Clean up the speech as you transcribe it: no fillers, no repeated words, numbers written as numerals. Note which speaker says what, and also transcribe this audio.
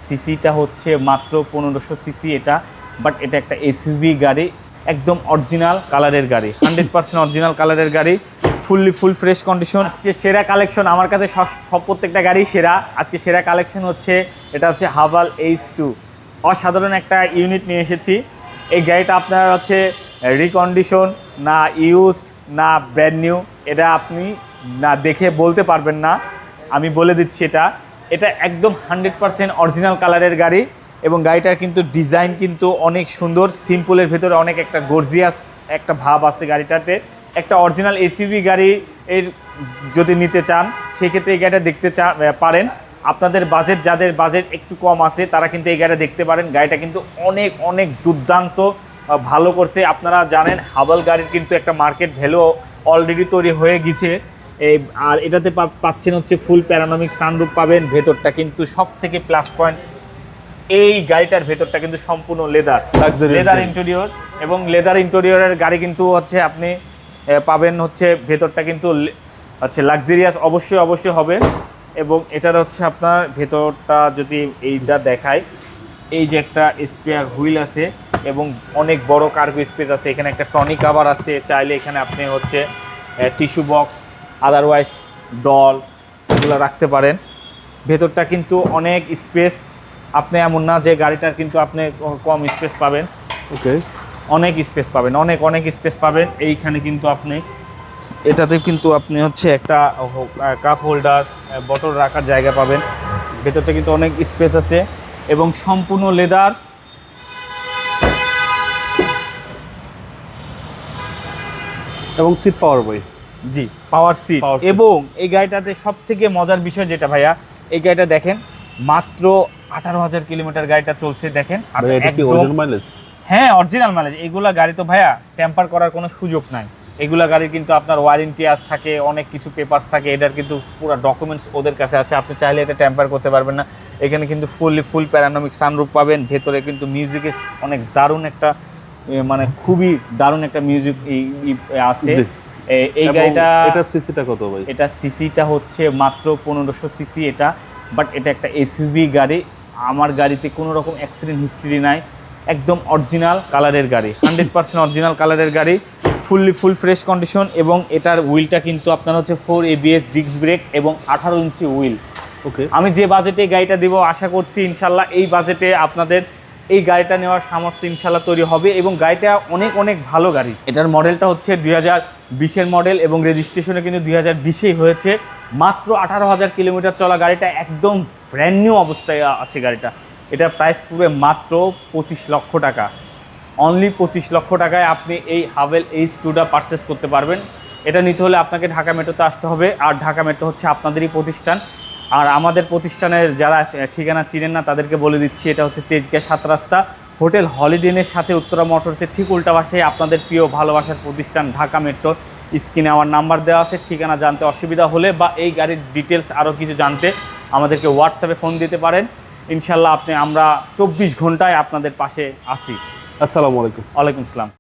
Speaker 1: সিসিটা হচ্ছে মাত্র 1500 সিসি এটা, বাট এটা একটা এসইউভি গাড়ি, একদম অরিজিনাল কালারের গাড়ি, 100% অরিজিনাল কালারের গাড়ি, ফুল ফ্রেশ কন্ডিশন। আজকে সেরা কালেকশন আমার কাছে সব প্রত্যেকটা গাড়ি সেরা। আজকে সেরা কালেকশন হচ্ছে এটা হচ্ছে হাভাল H2, অসাধারণ একটা ইউনিট নিয়ে এসেছি। এই গাড়িটা আপনার হচ্ছে রিকন্ডিশন না, ইউজড না, ব্র্যান্ড নিউ, এটা আপনি না দেখে বলতে পারবেন না। আমি বলে দিচ্ছি এটা একদম 100% অরিজিনাল কালারের গাড়ি, এবং গাড়িটার কিন্তু ডিজাইন কিন্তু অনেক সুন্দর, সিম্পলের ভেতরে অনেক একটা গর্জিয়াস একটা ভাব আছে গাড়িটাতে। একটা অরিজিনাল এসইউভি গাড়ি এর যদি নিতে চান সেক্ষেত্রে এই গাড়িটা দেখতে পারেন। আপনাদের যাদের বাজেট একটু কম আছে তারা কিন্তু এই গাড়িটা দেখতে পারেন। গাড়িটা কিন্তু অনেক দুর্দান্ত ভালো করছে। আপনারা জানেন হাভাল গাড়ির কিন্তু একটা মার্কেট ভ্যালু অলরেডি তৈরি হয়ে গেছে। আর এটাতে পাচ্ছেন হচ্ছে ফুল প্যানোরামিক সানরুফ পাবেন। ভেতরটা কিন্তু সব থেকে প্লাস পয়েন্ট, এই গাড়িটার ভেতরটা কিন্তু সম্পূর্ণ লেদার ইন্টেরিয়র, এবং লেদার ইন্টেরিয়রের গাড়ি কিন্তু হচ্ছে আপনি পাবেন হচ্ছে ভেতরটা কিন্তু হচ্ছে লাক্সারিয়াস অবশ্যই হবে। এবং এটার হচ্ছে আপনার ভেতরটা যদি এইটা দেখায়, এই যে একটা স্পেয়ার হুইল আছে এবং অনেক বড় কার্গো স্পেস আছে। এখানে একটা টনিক কাভার আছে, চাইলে এখানে আপনি হচ্ছে টিস্যু বক্স, আদারওয়াইজ ডল এগুলো রাখতে পারেন। ভেতরটা কিন্তু অনেক স্পেস, আপনি এমন না যে গাড়িটার কিন্তু আপনি কম স্পেস পাবেন,
Speaker 2: ওকে,
Speaker 1: অনেক স্পেস পাবেন, অনেক স্পেস পাবেন। এইখানে কিন্তু আপনি এটাতে কিন্তু আপনি হচ্ছে একটা কাপ হোল্ডার, বটল রাখার জায়গা পাবেন। ভেতরটা কিন্তু অনেক স্পেস আছে এবং সম্পূর্ণ লেদার।
Speaker 2: এবং সিট পাওয়ার বই,
Speaker 1: জি, পাওয়ার সিট। এবং এই গাড়িটাতে সব থেকে মজার বিষয় যেটা ভাইয়া, এই গাড়িটা দেখেন মাত্র 18,000 কিলোমিটার গাড়িটা চলছে, দেখেন। হ্যাঁ, অরিজিনাল মাইলেজ। এইগুলা গাড়ি তো ভাইয়া টেম্পার করার কোনো সুযোগ নাই। এগুলা গাড়ির কিন্তু আপনার ওয়ারেন্টি থাকে, অনেক কিছু পেপারস থাকে, এটার কিন্তু পুরো ডকুমেন্টস ওদের কাছে আছে। আপনি চাইলে এটা টেম্পার করতে পারবেন না। এখানে কিন্তু ফুল প্যানোরামিক সানরুফ পাবেন। ভেতরে কিন্তু মিউজিকের অনেক দারুণ একটা মানে খুবই দারুণ একটা মিউজিক আছে। এই গাড়িটা,
Speaker 2: এটা সিসিটা কত ভাই?
Speaker 1: এটা সিসিটা হচ্ছে মাত্র 1500 সিসি এটা, বাট এটা একটা এসইউভি গাড়ি। আমার গাড়িতে কোনো রকম অ্যাক্সিডেন্ট হিস্ট্রি নাই, একদম অরিজিনাল কালারের গাড়ি, 100% অরিজিনাল কালারের গাড়ি, ফুল ফ্রেশ কন্ডিশন। এবং এটার হুইলটা কিন্তু আপনার হচ্ছে 4 ABS ডিস্ক ব্রেক এবং 18 ইঞ্চি হুইল।
Speaker 2: ওকে,
Speaker 1: আমি যে বাজেটে গাড়িটা দিব আশা করছি ইনশাল্লাহ এই বাজেটে আপনাদের এই গাড়িটা নেওয়ার সামর্থ্য ইনশাল্লাহ তৈরি হবে। এবং গাড়িটা অনেক ভালো গাড়ি। এটার মডেলটা হচ্ছে 2020-এর মডেল এবং রেজিস্ট্রেশনে কিন্তু 2020-এই হয়েছে। মাত্র 18,000 কিলোমিটার চলা গাড়িটা, একদম ব্র্যান্ড নিউ অবস্থায় আছে গাড়িটা। এটার প্রাইস পড়বে মাত্র 25 লক্ষ টাকা। অনলি 25 লক্ষ টাকায় আপনি এই হাভেল H2টা পারচেস করতে পারবেন। এটা নিতে হলে আপনাকে ঢাকা মেট্রোতে আসতে হবে, আর ঢাকা মেট্রো হচ্ছে আপনাদেরই প্রতিষ্ঠান। আর আমাদের প্রতিষ্ঠানের যারা ঠিকানা চিনেন না তাদেরকে বলে দিচ্ছি, এটা হচ্ছে তেজগাঁ 7 রাস্তা, হোটেল হলিডে ইনের সাথে উত্তরা মোটরসের ঠিক উল্টা পাশে আপনাদের প্রিয় ভালোবাসার প্রতিষ্ঠান ঢাকা মেট্রো। স্ক্রিনে আমার নাম্বার দেওয়া আছে, ঠিকানা জানতে অসুবিধা হলে বা এই গাড়ির ডিটেলস আরও কিছু জানতে আমাদেরকে হোয়াটসঅ্যাপে ফোন দিতে পারেন। ইনশাল্লাহ আমরা 24 ঘন্টায় আপনাদের পাশে আসি।
Speaker 2: আসসালামু আলাইকুম।
Speaker 1: ওয়ালাইকুম আসসালাম।